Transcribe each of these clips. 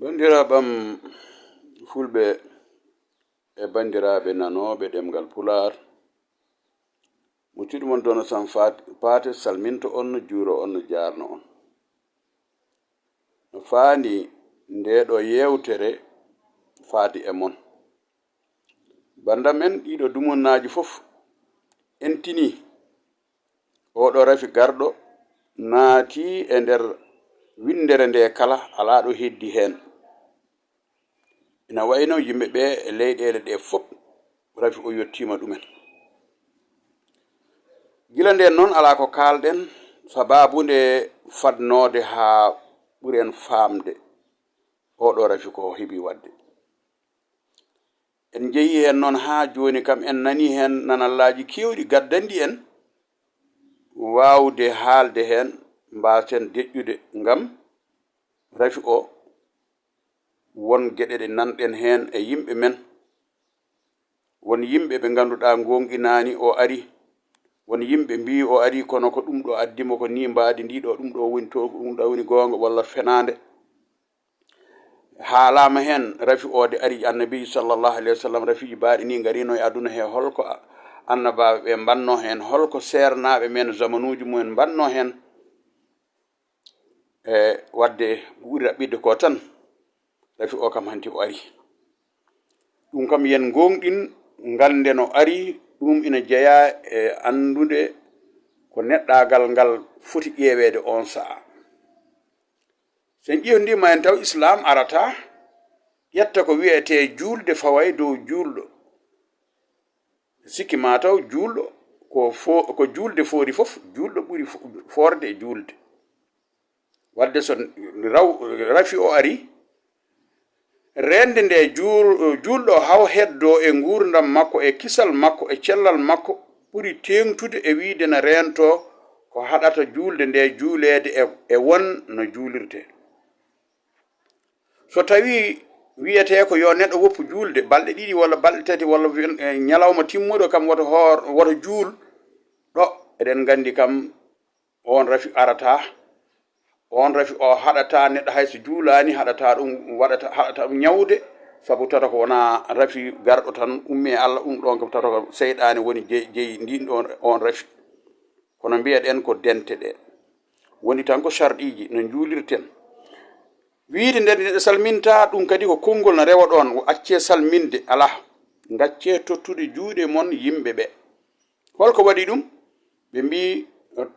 Bandiraɓam fulɓe e bandiraɓe nanoɓe ɗemgal pular, musidɗo mon dono sam paate salminto on no juuro on no jarno on no faandi ndeɗo yewtere faati e mon. Banda men ɗiɗo dumunnaji fof en tini oɗo rafi garɗo naati e nder windere nde kala ala ɗo heddi hen. Ina wayno yimɓe ɓe e leyɗele ɗe fof rafi o yettima ɗumen. Gila nden noon ala ko kalɗen sababude fadnode ha ɓuren famde oɗo rafi ko heeɓi wadde. En jeeyi hen noon ha joni kam en nani hen nanallaji kewɗi gaddandi en wawde haalde hen mbasen deƴƴude ngam rafi o won gueɗe ɗe nanɗen hen e yimɓe men, won yimɓe ɓe ganduɗa gonɗinani o ari, won yimɓe mbi o ari kono ko ɗum ɗo addimo ko ni mbadi ndiɗo ɗum ɗo woni to ɗum ɗo woni gonga walla fenade. Haalama hen rafi ode ari annabi sallallahu alayhi wa sallam rafiji mbaɗi ni garino e aduna he holko annabaɓe ɓe mbanno hen, holko sernaɓe men zamanuji mumen mbanno hen, e wadde ɓuri raɓɓide ko tan rafi o kam hanti o ari. Ɗum kam yen gonɗin gande no ari, ɗum ina jeeya e andude ko neɗɗagal ngal foti ƴeewede on sa'a. Sen ƴewdima en taw islam arata ƴetta ko wiyete julde faway dow julɗo. Sikki ma taw julɗo ko julde foori fof julɗo ɓuri forde e julde. Wadde so rafi o ari, rende nde julɗo haw heddo e gurdam makko e kisal makko e cellal makko ɓuri tengtude e wiide na rento ko haɗata julde nde juulede e won no juulirte. So tawi wiyete ko yo neɗɗo woppu julde balɗe ɗiɗi walla balɗe tati walla ñalawma timmuɗo kam woto juul ɗo, eɗen gandi kam on rafi arata, on rafi o haɗata neɗɗo hayso juulani haɗata ɗum ñawde, sabu tata ko wona rafi garɗo tan ummi e Allah, ɗum ɗon kam tata ko seyɗani woni jeeyi ndin ɗon on rafi. Kono mbiyaɗen ko dente ɗe woni tan ko sharɗiji no juulirten. Wiide nder neɗɗo salminta ɗum kadi ko konngol no rewa ɗon, acce salminde ala, gacce tottude juuɗe mon yimɓe ɓe. Holko waɗi ɗum? ɓe mbi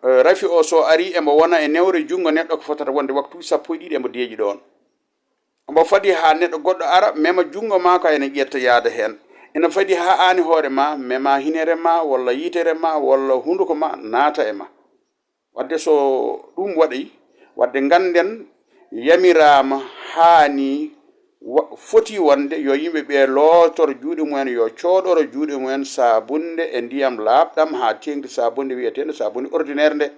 rafi o so ari emo wona e newre jungo neɗɗo ko fotata wonde waktu sappo e ɗiɗi emo deeƴi ɗon. Omo fadi ha neɗɗo goɗɗo ara mema jungo ma ka ene ƴetta yaada hen. Ene fadi ha ani hoore ma mema hinere ma walla yitere ma walla hunduko ma naata e ma. Wadde so ɗum waɗi, wadde ganden yamirama haani foti wonde yo yimɓe ɓe lootoro juuɗe mumen, yo cooɗoro juuɗe mumen sabunde e ndiyam laaɓɗam ha tengdi sabunde wiyetende sabunde ordinaire nde.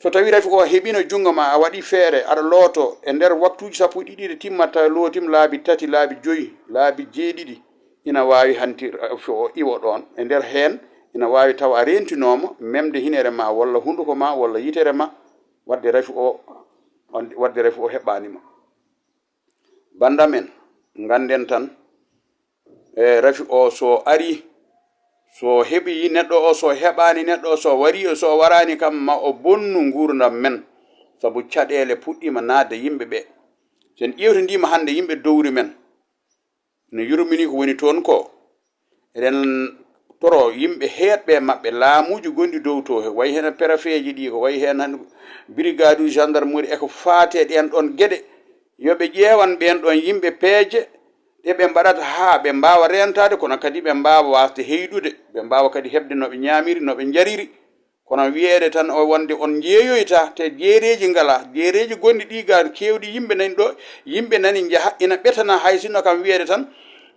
So tawi rafi o heɓino jungo ma a waɗi feere aɗa looto e nder waktuji sappo ɗiɗi ɗe timmata lootim laabi tati laabi joyi laabi jeeɗiɗi, ina wawi hanti rafi o iwo ɗon. E nder hen ina wawi taw a rentinoma memde hinere ma walla hunduko ma walla yitere ma, wadde rafi o heɓɓanima. Banda men ganden tan rafi o so ari, so heɓi neɗɗo o, so heɓani neɗɗo o, so wari so warani kam ma o bonnu gurdam men, sabu caɗele puɗɗima naade yimɓe ɓe. Sen ƴewtidima hande yimɓe dowri men no yurmini ko woni toon ko, eɗen toro yimɓe heeɗɓe maɓɓe laamuji gonɗi dow to, wayi hen préfet ɗi, ko wayi hen brigade uji gendarmerie eko faate ɗen ɗon gueɗe, yoɓe ƴeewan ɓen ɗon yimɓe peeje ɗe ɓe mbaɗata ha ɓe mbawa rentade, kono kadi ɓe mbawa wasde heyɗude, ɓe mbawa kadi heɓde noɓe ñamiri noɓe jariri. Kono wiyede tan o wonde on jeeyoyta te jeereji ngala, jeereji gonɗi ɗi ga kewɗi yimɓe nani ɗo, yimɓe nani jaaha ina ɓetana hay sinno kam wiyede tan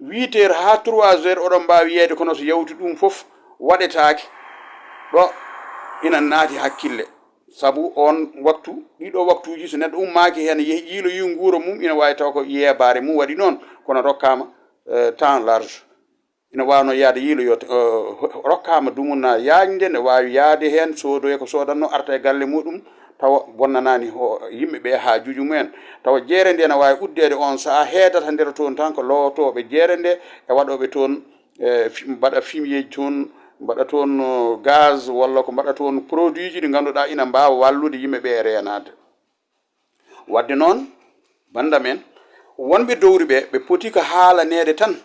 8 heures ha 3 heures oɗon mbawi yeyde, kono so yawti ɗum foof waɗetake ɗo, ina naati hakkille. Sabu on waktu ɗiɗo waktuji so neɗɗo ummaki hen yiilo yi guuro mum, ina wawi taw ko yebare mum waɗi noon, kono rokkama temps large. Ina wawno yaade yiilo rokkama dumunna yaajde, ne wawi yaade hen soodoye ko sodanno arta e galle muɗum tawa bonnanani yimɓe ɓe haajuji mumen tawa jeere nde ne wawi uddede on saha heedata nder toon tan ko lowotoɓe jeere nde e waɗoɓe toon mbaɗa fumier toon mbaɗa toon gaz walla ko mbaɗa toon produit ji ɗi ganduɗa ina mbawa wallude yimɓe ɓe e renade wadde noon banda men wonɓe dowri ɓe poti ko haalanede tan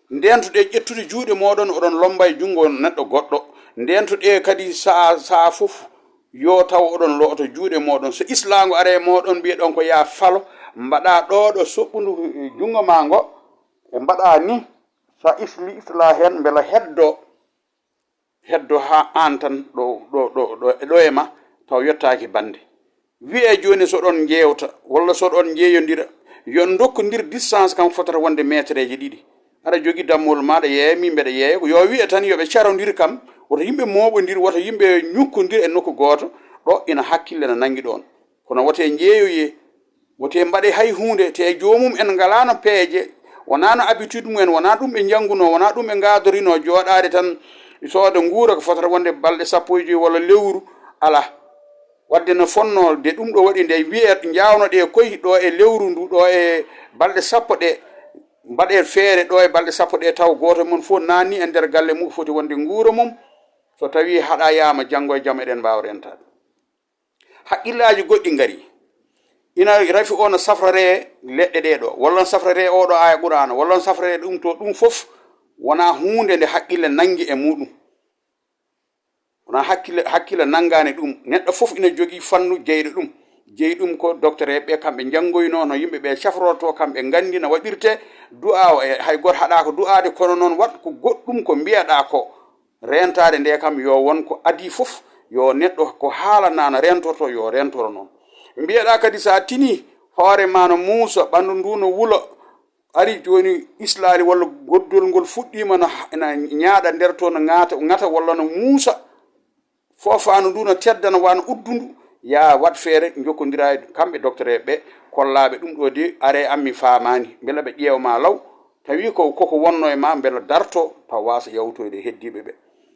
ndentuɗe ƴettude juuɗe moɗon oɗon lomba e jungo neɗɗo goɗɗo ndentuɗe kadi saha fof yo taw oɗon looto juuɗe moɗon so islamu are moɗon mbiyeɗon ko ya falo mbaɗa ɗoɗo soɓɓudu jungo ma ngo e mbaɗa ni sa isla hen beela heddo ha an tan ɗo e ma taw yettaki bande wiye joni soɗon jewta walla soɗon jeeyodira yo dokkodir distance kam fotata wonde métre ji ɗiɗi aɗa jogui dammol maɗa yeeya min mbeɗa yeeya yo wiya tan yoɓe carodir kam woto yimɓe moɓodir woto yimɓe ñukkodir e nokku goto ɗo ina hakkille ne nanggui ɗon kono wote jeeyoye wote mbaɗe hay hunde te jomum en ngalano peeje wonano habitude mumen wona ɗum ɓe jangguno wona ɗum ɓe gadorino joɗade tan sooda guura ko fotata wonde balɗe 15 walla lewru ala wadde no fonno de ɗum ɗo waɗi nde wiye jawno ɗe koye ɗo e lewru ndu ɗo e balɗe 10 ɗe mbaɗe feere ɗo e balɗe 10 ɗe taw goto mum fof nanni e nder galle mum foti wonde guura mum so tawi haɗa yama janggo e jaam eɗen mbawa rentade haqqillaji goɗɗi ngari ina rafi ono safrare leɗɗe ɗe ɗo walla safrare oɗo aya qur'ana walla safrare ɗum to ɗum fof wona hunde nde haqqille nangi e muɗum wona hakkille nangani ɗum neɗɗo fof ina jogui fannu jeeyi ɗum ko docteur ɓe kamɓe janggoyno no yimɓeɓe cafroto kamɓe gandi no waɗirte du'a hay goto haɗa ko du'ade kono noon wat ko goɗɗum ko mbiyaɗa ko rentade nde kam yo won ko adi fof yo neɗɗo ko haalana no rentorto yo rentoro noon mbiyaɗa kadi sa tini hoore ma no muusa ɓandu ndu no wuula ari joni islali walla goddol ngol fuɗɗima na ñaaɗa nder to no ngata walla no muusa fofanu ndu no teddana wano uddundu ya wat feere jokkodira kamɓe docteur ɓe kollaɓe ɗum ɗo de are ammi famani beela ɓe ƴeewma law tawi koko wonno e ma beela darto taw wasa yawtoyde heddiɓe ɓe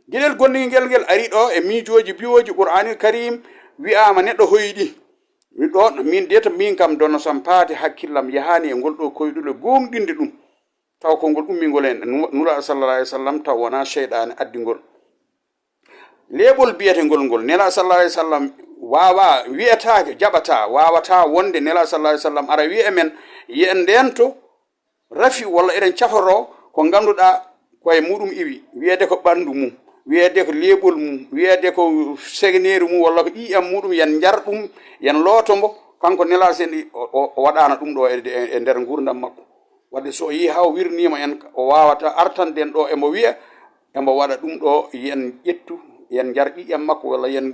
gueɗel gonɗigel ngel ari ɗo e miijoji biwoji qur'anil karim wiyama neɗɗo hoyɗi ɗo min de to min kam donno sam paade hakkillam yahani e ngol ɗo koyɗule gonɗinde ɗum taw ko ngol ummingol en nura sallallah alih w sallam taw wona cheyɗane addingol leɓol biyetengol ngol nela sallallah alih w sallam wawa wiyetake jaɓata wawata wonde nela sallallah alih w sallam ara wiya men yen ndento rafi walla eɗen caforo ko ganduɗa koye muɗum iwi wiyede ko ɓandu mum wiyede ko leɓol mum wiyede ko segneri mum walla ko ƴiƴam muɗum yen jar ɗum yen lootombo kanko nela sen o waɗano ɗum ɗo e nder gurdam makko wadde so yi haw wirnima en o wawata artanden ɗo emo wiya emo waɗa ɗum ɗo yen ƴettu yen jar ƴiƴam makko walla yen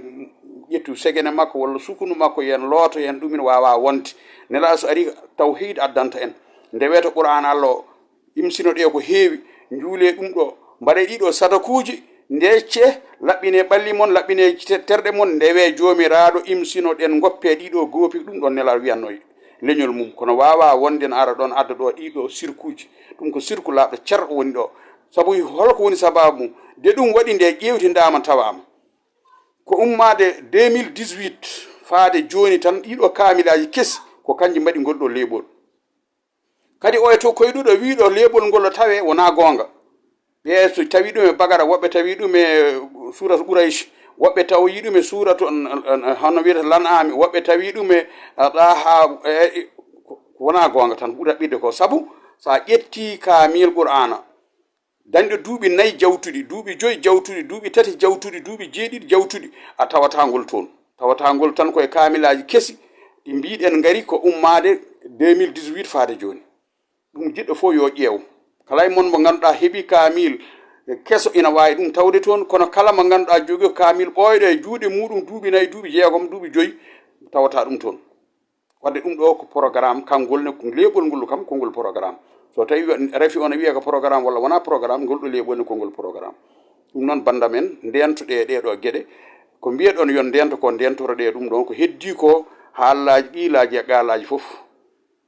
ƴettu segene makko walla sukunu makko yen looto yen ɗumin wawa wonde nela so ari tawhid addanta en nde wiyata qur'an allah o imsino ɗe ko heewi juule ɗum ɗo mbaɗe ɗiɗo sadakuji ndecce laɓɓine ɓalli mon laɓɓine terɗe mon ndewe jomiraɗo imsino ɗen goppe ɗiɗo goopi ɗum ɗon nelal wiyannoy leñol mum kono wawa wonde no ara ɗon adda ɗo ɗiɗo sirkuji ɗum ko sirku laaɓɗo cerɗo woni ɗo saabu holko woni sababu mum de ɗum waɗi nde ƴewtidama tawama ko ummade 2018 faade joni tan ɗiɗo kamilaji kesi ko kanji mbaɗi ngol ɗo leeɓol kadi o to koyɗuɗo wiɗo leeɓol ngol tawe wona gonga ɓe so tawi ɗum e bagara woɓɓe tawi ɗum e suratu ɓuraysh woɓɓe tawi ɗum e suratu hono wiyata lan ami woɓɓe tawi ɗum e ɗaha wona gonga tan ɓuura ɓiɗde ko saabu sa ƴetti kamil qur'ana dañɗo duuɓi 4 jawtuɗi duuɓi 5 jawtuɗi duuɓi 3 jawtuɗi duuɓi 7 jawtuɗi a tawatagol toon tawatagol tan koye kamilaji kesi ɗi mbiɗen ngari ko ummade 2018 faade joni ɗum jiɗɗo fof yo ƴeew kala mon mo ganduɗa heeɓi kamil keso ina wawi ɗum tawde toon kono kala mo ganduɗa jogui kamil ɓoyɗo e juuɗe muɗum duuɓi 4 duuɓi 6 duuɓi 5 tawata ɗum toon wadde ɗum ɗo ko programme kangol ne leeɓol ngol kam kongol programme so tawi refi on wiya ko programme walla wona programme ngol ɗo leeɓol ne kongol programme ɗum noon banda men ndentoɗe ɗeɗo gueɗe ko mbiyeɗon yon ndento ko ndentoroɗe ɗum ɗon ko heddi ko haallaji qiilaji e qaalaji foof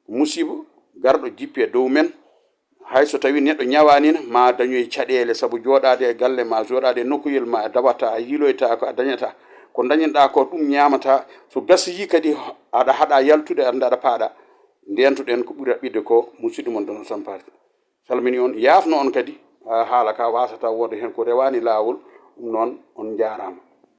musiba garɗo jippi e dow men hay so tawi neɗɗo ñawanina ma dañoy caɗele saabu joɗade e galle ma joɗade e nokkuyel ma a dawata a yiiloyta ko a dañata ko dañinɗa ko ɗum ñamata so gasiyi kadi aɗa haɗa yaltude anda aɗa paaɗa ndentuɗen ko ɓuri raɓɓide ko musidɗo mon dono sampari salmini on yaafno on kadi haala ka wasata wonde hen ko rewani lawol ɗum noon on jarama